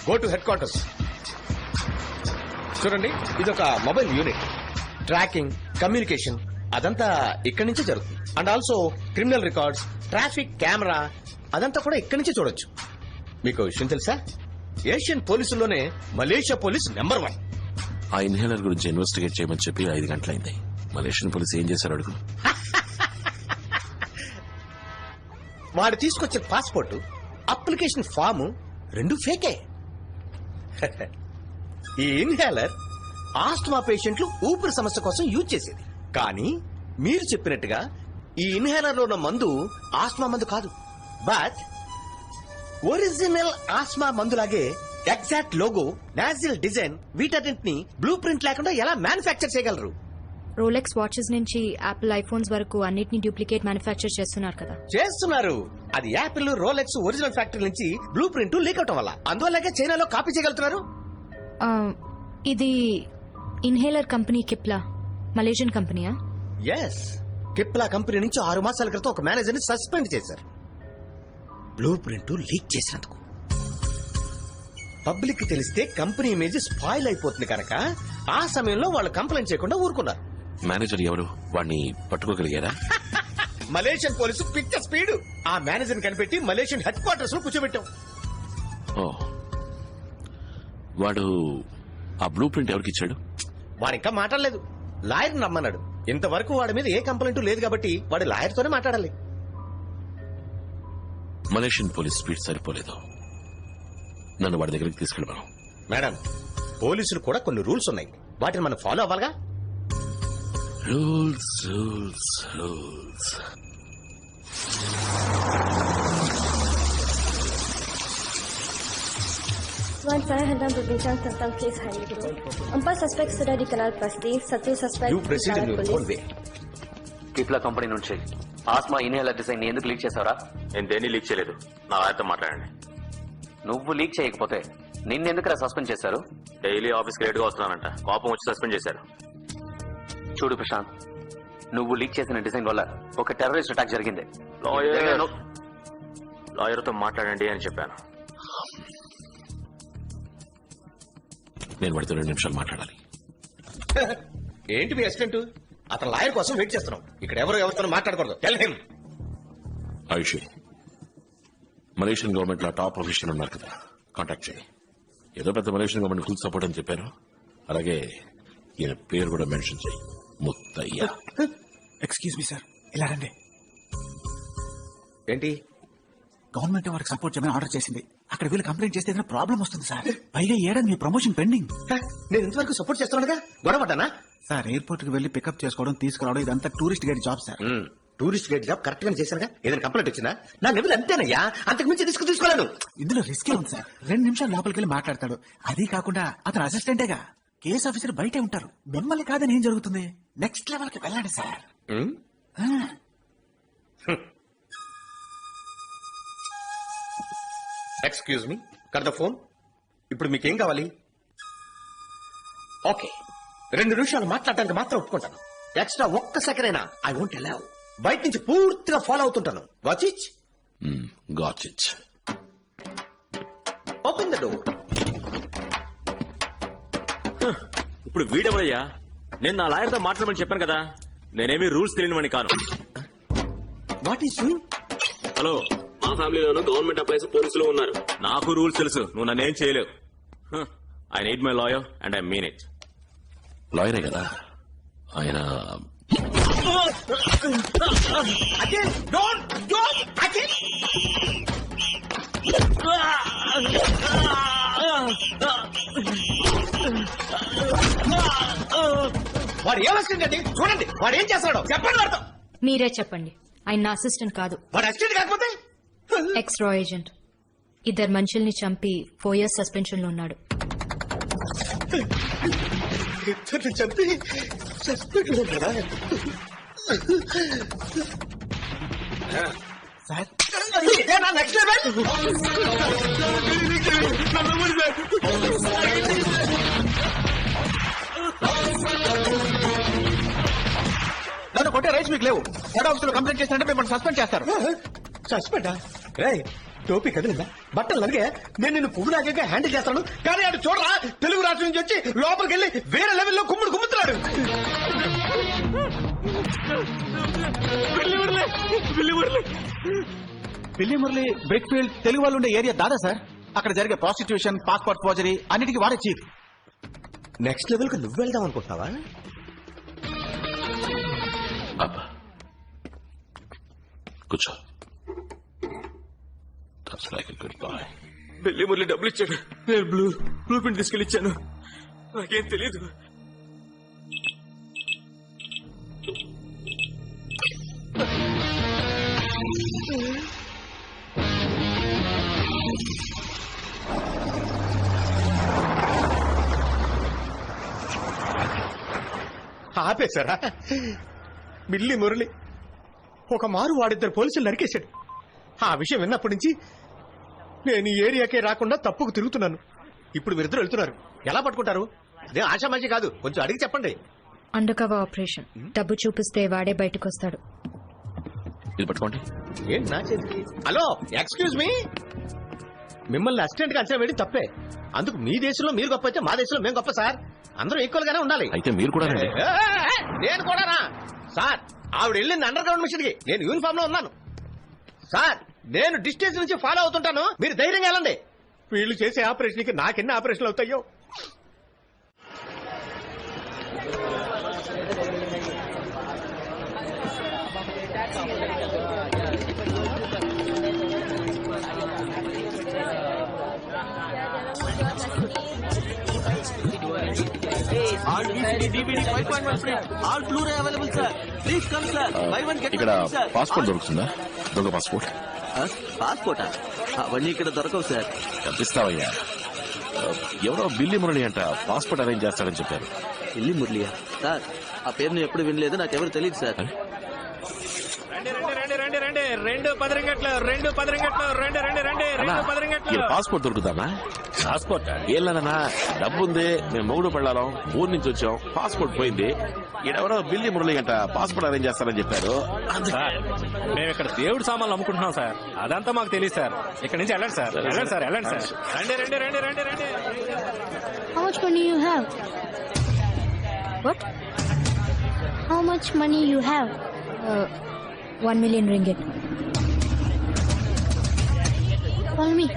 Go to head quarters. చూడండి, ఇది ఒక మొబైల్ యూనిట్. ట్రాకింగ్, కమ్యూనికేషన్ అదంతా ఇక్కడి నుంచే జరుగుతుంది. And also criminal records, traffic camera అదంతా కూడా ఇక్కడి నుంచే చూడొచ్చు. మీకు విషయం తెలుసా, ఏషియన్ పోలీసుల్లోనే మలేషియా పోలీస్ నెంబర్ 1. ఆ ఇన్హేలర్ గురించి ఇన్వెస్టిగేట్ చేయమని చెప్పి 5 గంటలైంది. మలేషియన్ పోలీస్ ఏం చేశారు అడుగు. వాడు తీసుకొచ్చిన పాస్పోర్ట్, అప్లికేషన్ ఫాము 2 ఫేకే. ఈ ఇన్హేలర్ ఆస్మా పేషెంట్లు ఊపిరి సమస్య కోసం యూజ్ చేసేది. కానీ మీరు చెప్పినట్టుగా ఈ ఇన్హేలర్ లో ఉన్న మందు ఆస్మా మందు కాదు, బట్ ఒరిజినల్ ఆస్మా మందులాగే ఎగ్జాక్ట్ లోగో, నాజిల్ డిజైన్ వీటన్నింటిని బ్లూ ప్రింట్ లేకుండా ఎలా మ్యానుఫ్యాక్చర్ చేయగలరు? రోలెక్స్ వాచెస్ నుంచి యాపిల్ ఐఫోన్స్ వరకు అన్నిటిని డూప్లికేట్ మ్యానుఫ్యాక్చర్ చేస్తున్నారు కదా. చేస్తున్నారు. అది యాపిల్, రోలెక్స్ ఒరిజినల్ ఫ్యాక్టరీ నుంచి బ్లూ ప్రింట్ లీక్ అవటం వల్ల. అందువల్లకే చైనాలో కాపీ చేయగలుగుతున్నారు. ఇది ఇన్హేలర్ కంపెనీ కిప్లా, మలేషియన్ కంపెనీయా? ఎస్, కిప్లా కంపెనీ నుంచి 6 మాసాల క్రితం ఒక మేనేజర్ ని సస్పెండ్ చేశారు, బ్లూ ప్రింట్ లీక్ చేసినందుకు. పబ్లిక్ తెలిస్తే కంపెనీ ఇమేజ్ స్పాయిల్ అయిపోతుంది కనుక ఆ సమయంలో వాళ్ళు కంప్లైంట్ చేయకుండా ఊరుకున్నారు. మేనేజర్ ఎవరు? వాడిని పట్టుకోగలిగారా? మలేషియన్ పోలీసు పిచ్చ స్పీడ్. ఆ మేనేజర్ కనిపెట్టి మలేషియన్ హెడ్ క్వార్టర్స్ లో కూర్చోబెట్టాం. ఓ, వాడు ఆ బ్లూ ప్రింట్ ఎవరికి ఇచ్చాడు? వాడు ఇంకా మాట్లాడలేదు. లాయర్ నమ్మన్నాడు. ఇంతవరకు వాడి మీద ఏ కంప్లైంట్ లేదు కాబట్టి వాడు లాయర్ తోనే మాట్లాడాలి. మలేషియన్ పోలీస్ స్పీడ్ సరిపోలేదు. నన్ను వాడి దగ్గరికి తీసుకెళ్ళమను. మేడం, పోలీసులు కూడా కొన్ని రూల్స్ ఉన్నాయి, వాటిని మనం ఫాలో అవ్వాలిగా. Rules rules rules. Saya hendak berbincang tentang kes hari ini. 4 suspek sudah dikenal pasti. 1 suspek You proceed in ditangkap your polis. own way. Cipla company నుంచి ఆస్మా ఇన్హేలర్ డిజైన్ ఎందుకు లీక్ చేసావరా? నేను దేన్ని లీక్ చేయలేదు. నా ఆయనతో మాట్లాడండి. నువ్వు లీక్ చేయకపోతే నిన్నెందుకురా సస్పెండ్ చేశారు? డైలీ ఆఫీస్కి లేట్గా వస్తున్నానంట, కోపం వచ్చి సస్పెండ్ చేశారు. చూడు ప్రశాంత్, నువ్వు లీక్ చేసిన డిజైన్ వల్ల ఒక టెర్రరిస్ట్ అటాక్ జరిగింది. లాయర్తో మాట్లాడండి అని చెప్పాను. నేను వాడితో 2 నిమిషాలు మాట్లాడాలి. ఏంటి మీ అసిస్టెంట్? అతను లాయర్ కోసం వెయిట్ చేస్తున్నాం. ఇక్కడ ఎవరితో మాట్లాడకూడదు. Tell him. Ayushi, Malaysian government లో టాప్ ఆఫీషియల్ ఉన్నారు కదా, కాంటాక్ట్ చేయి. ఏదో పెద్ద మలేషియన్ గవర్నమెంట్ ఫుల్ సపోర్ట్ అని చెప్పారు. అలాగే ఈయన పేరు కూడా మెన్షన్ చేయి, ముత్తయ్య. ఎక్స్క్యూజ్ మీ సార్, ఇలా రండి. ఏంటి? గవర్నమెంట్ వారికి సపోర్ట్ చేయమని ఆర్డర్ చేసింది. అక్కడ వీళ్ళు కంప్లైంట్ చేస్తే ఏదైనా ప్రాబ్లం వస్తుంది సార్. పైగా ఏడాది మీ ప్రమోషన్ పెండింగ్. నేను ఇంతవరకు సపోర్ట్ చేస్తున్నానుగా, గొడవపడ్డానా? సార్, ఎయిర్పోర్ట్ కి వెళ్లి పికప్ చేసుకోవడం, తీసుకురావడం ఇదంతా tourist guide job sir. Tourist guide job correct గానే చేశానుగా. ఏదైనా కంప్లైంట్ వచ్చిందా? నా లెవెల్ అంతేనయ్యా, అంతకు మించి తీసుకోలేను. ఇందులో రిస్క్ ఉంది సార్. 2 నిమిషాలు లోపలికి వెళ్ళి మాట్లాడతాడు. అది కాకుండా అతను అసిస్టెంటేగా, కేసు ఆఫీసర్ బయటే ఉంటారు. మిమ్మల్ని కాదని ఏం జరుగుతుంది? నెక్స్ట్ లెవెల్ కి వెళ్ళండి sir. Excuse me, cut the phone. ఇప్పుడు మీకేం కావాలి? ఓకే, 2 నిమిషాలు మాట్లాడడానికి మాత్రం ఒప్పుకుంటాను. ఎక్స్ట్రా ఒక్క సెకండ్ అయినా ఐ వోంట్ అలౌ. బయట నుంచి పూర్తిగా ఫాలో అవుతుంటాను. Watch it. Got it. Open the door. ఇప్పుడు వీడెవడయ్యా? నేను నా లాయర్తో మాట్లాడమని చెప్పాను కదా. నేనేమి రూల్స్ తెలియనివని కాను. What is you? హలో, మా ఫ్యామిలీలోనూ గవర్నమెంట్ ఎంప్లాయీస్ పోలీసులు ఉన్నారు. నాకు రూల్స్ తెలుసు, నువ్వు నన్నేం చేయలేవు. I need my lawyer and I mean it. లాయరే కదా ఆయన. అఖిల్, డోంట్ అఖిల్. వాడు ఏం అసిస్టెంట్ అండి? చూడండి వాడు ఏం చేస్తాడో చెప్పండి. వాడితో మీరే చెప్పండి. ఆయన నా అసిస్టెంట్ కాదు. వాడు అసిస్టెంట్ కాకపోతే ఎక్స్ట్రా ఏజెంట్. 2 మనుషుల్ని చంపి 4 years సస్పెన్షన్ లో ఉన్నాడు. ఇద్దరిని చంపి సస్పెండ్ లో ఉన్నాడా? సార్, ఇదేనా నెక్స్ట్ లెవెల్? నన్ను కొట్టే రైట్స్ మీకు లేవు. హెడ్ ఆఫీస్ లో కంప్లైంట్ చేస్తారంటే మిమ్మల్ని సస్పెండ్ చేస్తారు. సస్పెండా? రేయ్, టోపీ కదిలిందా బట్టలు అలాగే నేను నిన్ను పువ్వులాగా హ్యాండిల్ చేస్తాను కానీ అటు చూడరా తెలుగు రాష్ట్రం నుంచి వచ్చి లోపలికి వెళ్ళి వేరే లెవెల్లో కుమ్ముతున్నాడు. పిల్లి మురళి బ్రిక్ ఫీల్డ్ తెలుగు వాళ్ళు ఉండే ఏరియా దాదా సార్. అక్కడ జరిగే ప్రాస్టిట్యూషన్, పాస్పోర్ట్ ఫోర్జరీ అన్నిటికీ వాడే చీఫ్. నెక్స్ట్ లెవెల్ కి నువ్వు వెళ్దాం అనుకుంటున్నావా? అబ్బా కూర్చో. That's like a goodbye. వెళ్ళి మురళి డబ్బులు ఇచ్చాడు. నేను బ్లూ ప్రింట్ తీసుకెళ్ళి ఇచ్చాను. నాకేం తెలీదు. ఆపేశారా? బిల్లి మురళి ఒక మారు వాడిద్దరు పోలీసులు నరికేశాడు. ఆ విషయం విన్నప్పటి నుంచి నేను ఈ ఏరియాకే రాకుండా తప్పుకు తిరుగుతున్నాను. ఇప్పుడు మీరిద్దరు వెళ్తున్నారు, ఎలా పట్టుకుంటారు? అదే ఆశామాషి కాదు, కొంచెం అడిగి చెప్పండి. Under cover operation. డబ్బు చూపిస్తే వాడే బయటకు వస్తాడు. ఇది పట్టుకోండి. ఏంటి నా చేతికి? Hello, excuse me. మిమ్మల్ని అసిస్టెంట్ గా అంచనా వేయడం తప్పే. అందుకు మీ దేశంలో మీరు గొప్ప అయితే మా దేశంలో మేము గొప్ప సార్. అందరూ ఈక్వల్ గానే ఉండాలి. అయితే మీరు కూడా రండి. నేను కూడానా? సార్ ఆవిడ వెళ్ళింది అండర్ గ్రౌండ్ మిషన్ కి, నేను యూనిఫామ్ లో ఉన్నాను. సార్ నేను డిస్టెన్స్ నుంచి ఫాలో అవుతుంటాను, మీరు ధైర్యంగా వెళ్ళండి. వీళ్ళు చేసే ఆపరేషన్ కి నాకెన్ని ఆపరేషన్లు అవుతాయో. ఇక్కడ పాస్పోర్ట్ దొరుకుతుందా? దొంగ పాస్పోర్ట్. పాస్పోర్టా? అవన్నీ ఇక్కడ దొరకవు సార్. కనిపిస్తావయ్యా. ఎవరో బిల్లి మురళి అంట పాస్పోర్ట్ అరేంజ్ చేస్తాడని చెప్పారు. బిల్లి మురళియా? సార్ ఆ పేరు నేను ఎప్పుడు వినలేదు, నాకెవరు తెలియదు సార్. పాస్పోర్ట్ దొరుకుతానా? పాస్పోర్ట్ ఏళ్ళనా? డబ్బు ఉంది, మేము మొగుడు పెళ్ళాం, ఊరు నుంచి వచ్చాం, పాస్పోర్ట్ పోయింది. ఈడెవరో బిల్లి మురళి అంట పాస్పోర్ట్ అరేంజ్ చేస్తారని చెప్పారు. మేము ఇక్కడ దేవుడు సామాన్లు అమ్ముకుంటున్నాం సార్, అదంతా మాకు తెలియదు సార్. ఇక్కడ నుంచి వెళ్ళండి సార్, వెళ్ళండి సార్, వెళ్ళండి సార్. రండి. How much money you have? What? How much money you have? 1 million ringgit. Follow me.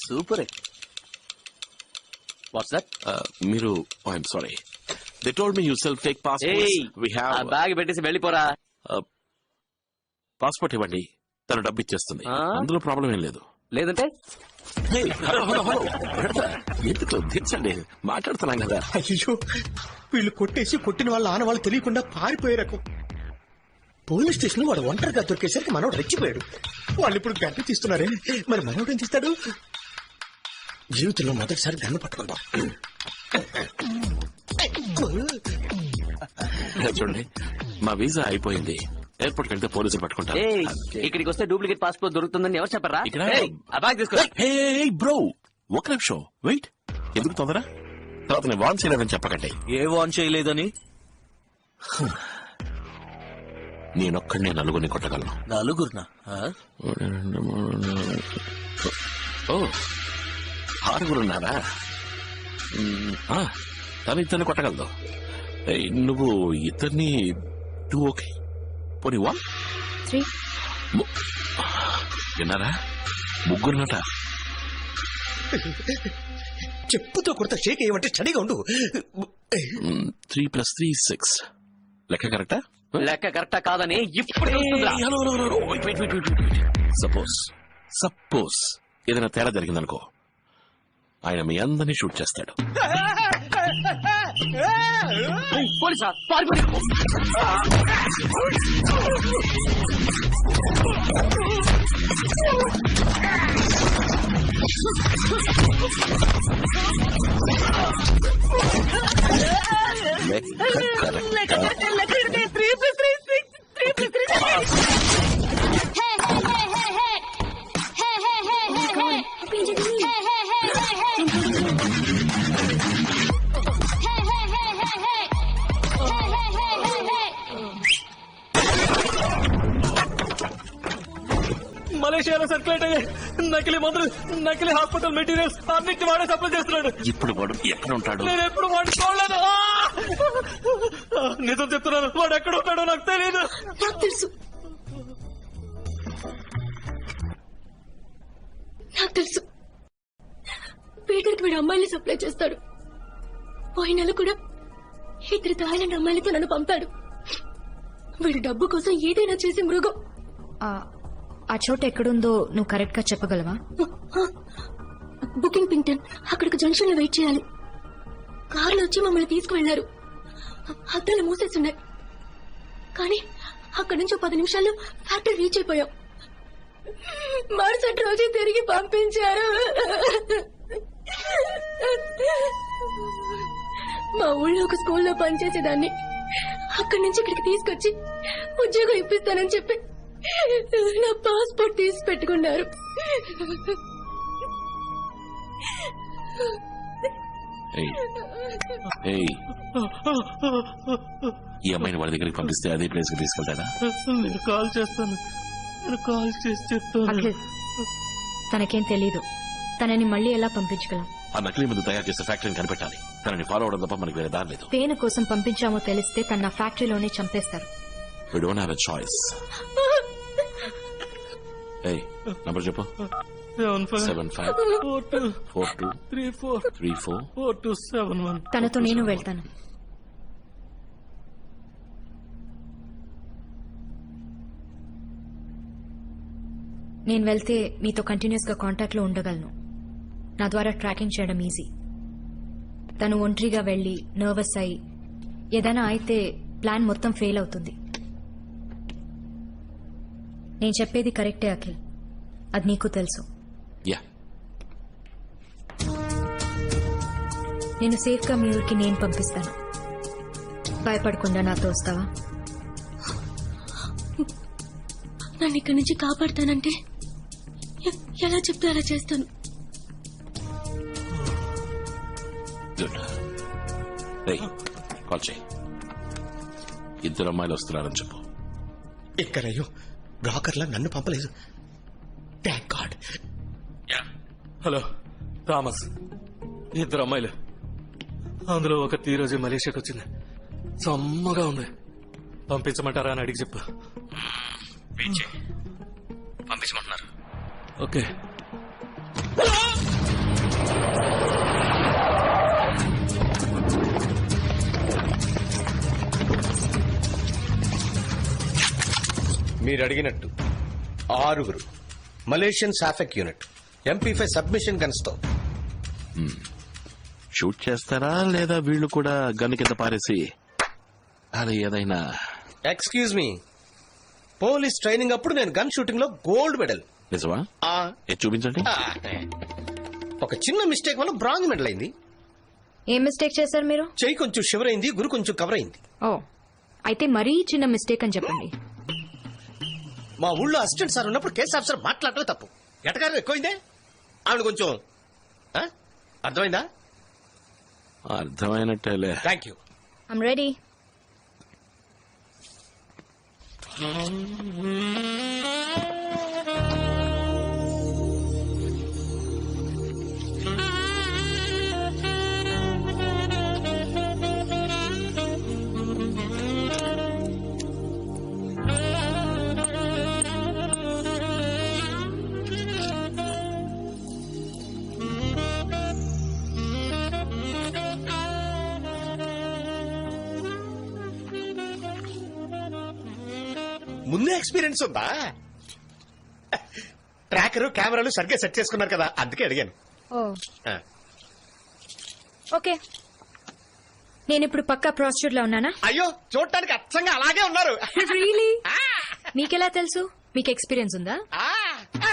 Super. What's that? మీరు I'm sorry, they told me you sell fake passports. We have bag పెట్టేసి వెళ్ళిపోరా. Passport ఇవ్వండి, తను డబ్బు ఇచ్చేస్తుంది. అందులో problem ఏం లేదు. లేదంటే ఎందుకు తెచ్చండి, మాట్లాడుతున్నాం కదా. అయ్యో, వీళ్ళు కొట్టేసి కొట్టిన వాళ్ళ ఆనవాళ్ళు తెలియకుండా పారిపోయే రకం. పోలీస్ స్టేషన్ వాడు ఒంటరిగా దొరికేసరికి మనోడు రెచ్చిపోయాడు. వాళ్ళు ఇప్పుడు గన్ను తీస్తున్నారే, మరి మనోడు ఏం తీస్తాడు? జీవితంలో మొదటిసారి గన్ను పట్టుకుందాం. చూడండి, మా వీసా అయిపోయింది. ఎయిర్పోర్ట్ వెళ్తే పోలీసులు పట్టుకుంటారు. ఇక్కడికి వస్తే డూప్లికేట్ పాస్పోర్ట్ దొరుకుతుందని ఎవరు చెప్పరా? ఇక్కడ ఆ బ్యాగ్ తీసుకో. బ్రో, ఒక నిమిషం వెయిట్. ఎందుకు తొందర? తర్వాత నేను వాన్ చేయలేదని చెప్పకండి. ఏ వాన్ చేయలేదని? నేనొక్కడినే నలుగురిని కొట్టగలను. నలుగురునా? ఓ, ఆరుగురున్నారా? తను ఇద్దరిని కొట్టగలదు. నువ్వు ఇద్దరిని టూ ఓకే పోనీ 1 3 విన్నారా? ముగ్గురునట. చెప్పుతో కొడతా షేక్ అయ్యమంటే స్టడీగా ఉండు. 3 + 3 6. లెక్క కరెక్టా? లెక్క కరెక్టా కాదని ఇప్పుడు తెలుస్తుందిరా. సపోజ్ ఏదైనా తేడా జరిగిందనుకో, ఆయన మీ అందరినీ షూట్ చేస్తాడు. పోలీసా పారిపోయి. లెక్క కరెక్టా? మలేషియాలో సర్క్యులేట్ అయ్యే నకిలీ మందులు, నకిలీ హాస్పిటల్ మెటీరియల్స్ అన్నిటి వాడే సప్లై చేస్తున్నాడు. ఇప్పుడు వాడు ఎక్కడ ఉంటాడు? నేను ఎప్పుడు వాడిని చూడలేదు. నిజం చెప్తున్నాను, వాడు ఎక్కడ ఉంటాడో నాకు తెలియదు. నాకు తెలుసు, నాకు తెలుసు. పీటర్కి వీడు అమ్మాయిని సప్లై చేస్తాడు. పోయిన నెల కూడా 2 థాయిలాండ్ అమ్మాయిలతో నన్ను పంపాడు. వీడు డబ్బు కోసం ఏదైనా చేసి మృగం. ఆ చోటు ఎక్కడుందో నువ్వు కరెక్ట్ గా చెప్పగలవా? బుకింగ్ పింగ్టన్. అక్కడికి జంక్షన్ లో వెయిట్ చేయాలి. కార్లో వచ్చి మమ్మల్ని తీసుకువెళ్లారు. అద్దాలు మూసేస్తున్నాయి. కానీ అక్కడి నుంచి 10 నిమిషాల్లో ఫ్యాక్టరీ రీచ్ అయిపోయాం. మరుసటి రోజు తిరిగి పంపించారు. మా ఊళ్ళో ఒక స్కూల్లో పనిచేసేదాన్ని. అక్కడి నుంచి ఇక్కడికి తీసుకొచ్చి ఉద్యోగం ఇప్పిస్తానని చెప్పి నా పాస్పోర్ట్ తీసి పెట్టుకున్నారు. ఈ అమ్మాయిని వాడి దగ్గరికి పంపిస్తే అదే ప్లేస్ కి తీసుకెళ్తాడా? నేను కాల్ చేస్తాను, నేను కాల్ చేసి చెప్తాను. అఖిల్, తనకేం తెలీదు. తనని మళ్ళీ ఎలా పంపించగలం? ఆ నకిలీ మందు తయారు చేసే ఫ్యాక్టరీని కనిపెట్టాలి. తనని ఫాలో అవడం తప్ప మనకి వేరే దారి లేదు. పేను కోసం పంపించామో తెలిస్తే తన ఫ్యాక్టరీలోనే చంపేస్తారు. We don't have a choice. Hey, number చెప్పు. 75423434. తనతో నేను వెళ్తాను. నేను వెళ్తే మీతో కంటిన్యూస్ గా కాంటాక్ట్ లో ఉండగలను. నా ద్వారా ట్రాకింగ్ చేయడం ఈజీ. తను ఒంటరిగా వెళ్లి నర్వస్ అయి ఏదైనా అయితే ప్లాన్ మొత్తం ఫెయిల్ అవుతుంది. నేను చెప్పేది కరెక్టే అఖిల్, అది నీకు తెలుసు. నేను సేఫ్ గా మీ ఊరికి నేను పంపిస్తాను. భయపడకుండా నాతో వస్తావా? నన్ను ఇక్కడి నుంచి కాపాడుతానంటే ఎలా చెప్తే అలా చేస్తాను. కాల్ చేయి. 2 అమ్మాయిలు వస్తున్నారని చెప్పు. ఎక్కడయ్యో బ్రాకర్లా నన్ను పంపలేదు. Thank God. హలో థామస్, 2 అమ్మాయిలు. అందులో ఒకటి ఈ రోజు మలేషియాకి వచ్చింది. సమ్మగా ఉంది. పంపించమంటారా అని అడిగి చెప్పు. పంపించమంటున్నారు. ఓకే. మీరు అడిగినట్టు 6 మలేషియన్ సాఫెక్ యూనిట్ MP5 సబ్మిషన్ గన్స్ తో. షూట్ చేస్తారా లేదా వీళ్ళు కూడా గన్ కింద పారేసి అలా ఏదైనా? ఎక్స్క్యూజ్ మీ, పోలీస్ ట్రైనింగ్ అప్పుడు నేను గన్ షూటింగ్ లో గోల్డ్ మెడల్. నిజమా? చూపించండి. ఒక చిన్న మిస్టేక్ వల్ల బ్రాంజ్ మెడల్ అయింది. ఏం మిస్టేక్ చేశారు మీరు? చెయ్యి కొంచెం షివర్ అయింది, గురు కొంచెం కవర్ అయింది. ఓ, అయితే మరీ చిన్న మిస్టేక్ అని చెప్పండి. మా ఊళ్ళో అసిస్టెంట్ సార్ ఉన్నప్పుడు కేసు ఆఫీసర్ మాట్లాడటమే తప్పు. ఎటకారం ఎక్కువైందే. ఆవిడ కొంచెం అర్థమైందా? అర్థమైనట్టేలే. Thank you. I'm ready. ముందే ఎక్స్పీరియన్స్ ఉందా? ట్రాకర్ కెమెరాలు సరిగ్గా సెట్ చేసుకున్నారు కదా, అందుకే అడిగాను. ఓ ఆ. ఓకే, నేను ఇప్పుడు పక్కా ప్రాస్టిట్యూట్ లో ఉన్నానా? అయ్యో, చూడటానికి అచ్చంగా అలాగే ఉన్నారు. రియలీ? మీకెలా తెలుసు? మీకు ఎక్స్పీరియన్స్ ఉందా? ఆ, ఆ,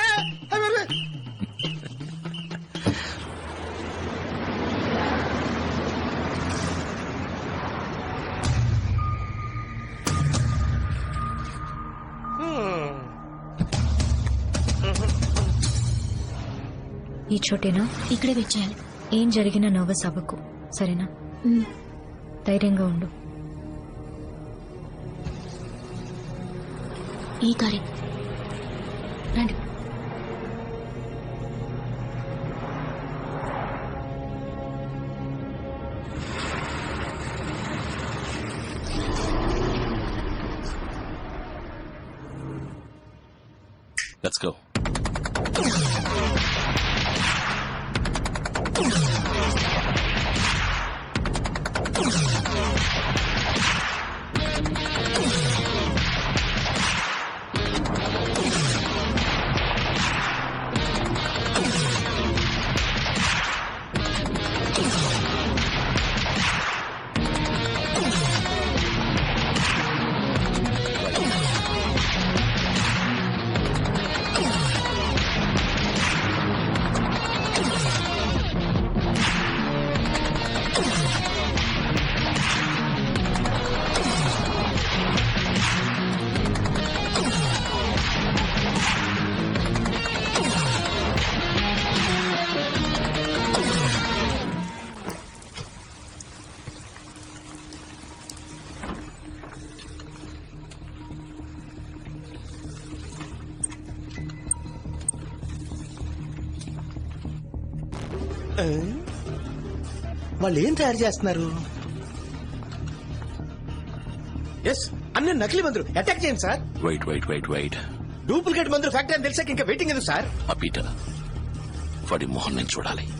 ఈ చోటేనా? ఇక్కడే వెయిట్ చేయాలి. ఏం జరిగినా నర్వస్ అవ్వకు, సరేనా? మ్, ధైర్యంగా ఉండు. ఈ కారే రండి. Let's go. వాళ్ళు ఏం తయారు చేస్తున్నారు? ఎస్, అన్ని నకిలీ మందులు. అటాక్ చేయండి సార్. వెయిట్. డూప్లికేట్ మందులు ఫ్యాక్టరీ అని తెలిసాక ఇంకా వెయిటింగ్ ఎందుకు సార్? ఆ పీటర్ వాడి మొహం నేను చూడాలి.